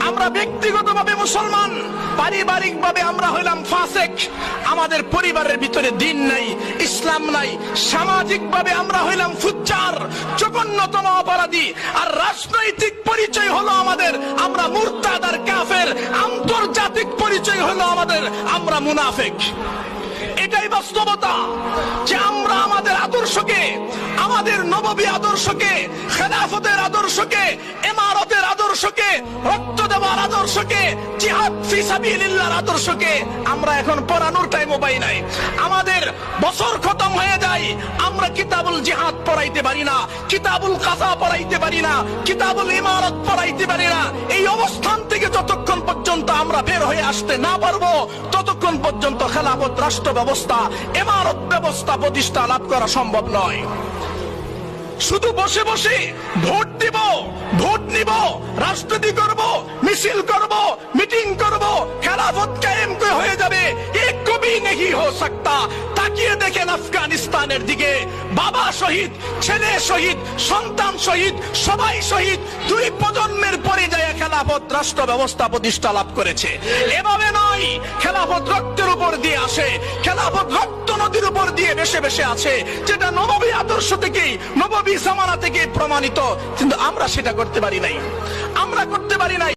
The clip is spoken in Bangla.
আমরা ব্যক্তিগতভাবে মুসলমান, পারিবারিকভাবে আমরা হইলাম ফাসেক, আমাদের পরিবারের ভিতরে দ্বীন নাই, ইসলাম নাই। সামাজিকভাবে আমরা হইলাম ফুজ্জার, জঘন্যতম অপরাধী। আর রাজনৈতিক পরিচয় হলো আমাদের আমরা মুরতাদ আর কাফের। আন্তর্জাতিক পরিচয় হলো আমাদের আমরা মুনাফিক। এটাই বাস্তবতা যে আমরা আমাদের আদর্শকে, আমাদের নববী আদর্শকে, খেলাফতের আদর্শকে, ইমারতের আদর্শকে, রক্ত দেওয়ার আদর্শকে, জিহাদ ফি সাবিলিল্লাহর আদর্শকে আমরা এখন পড়ানোর টাইমও পাই নাই। আমাদের বছর খতম হয়ে যায়, আমরা কিতাবুল জিহাদ পড়াইতে পারি না, কিতাবুল কাসা পড়াইতে পারি না, কিতাবুল ইমারত পড়াইতে পারি না। এই অবস্থান থেকে যতক্ষণ পর্যন্ত আমরা বের হয়ে আসতে না পারবো, ততক্ষণ পর্যন্ত খেলাফত রাষ্ট্র ব্যবস্থা, ইমারত ব্যবস্থা প্রতিষ্ঠা লাভ করা সম্ভব নয়। শুধু বসে বসে ভোট দিব, ভোট নিব, রাজনীতি করব, মিছিল করব, মিটিং করব, খেলাফত কায়েম হয়ে যাবে, এক কবি নেই হো সকতা। তাকিয়ে দেখেন আফগানিস্তানের দিকে, বাবা শহীদ, ছেলে শহীদ, সন্তান শহীদ, সবাই শহীদ। দুই প্রজন্মের পরে যায় খেলাফত রাষ্ট্র ব্যবস্থা প্রতিষ্ঠা লাভ করেছে। এভাবে নয়, খেলাফত রক্তের উপর দিয়ে আসে, খেলাফত রক্ত নদীর উপর দিয়ে ভেসে ভেসে আছে, যেটা নববী আদর্শ থেকেই, নববী জামানা থেকে প্রমাণিত। কিন্তু আমরা সেটা করতে পারি নাই, আমরা করতে পারি নাই।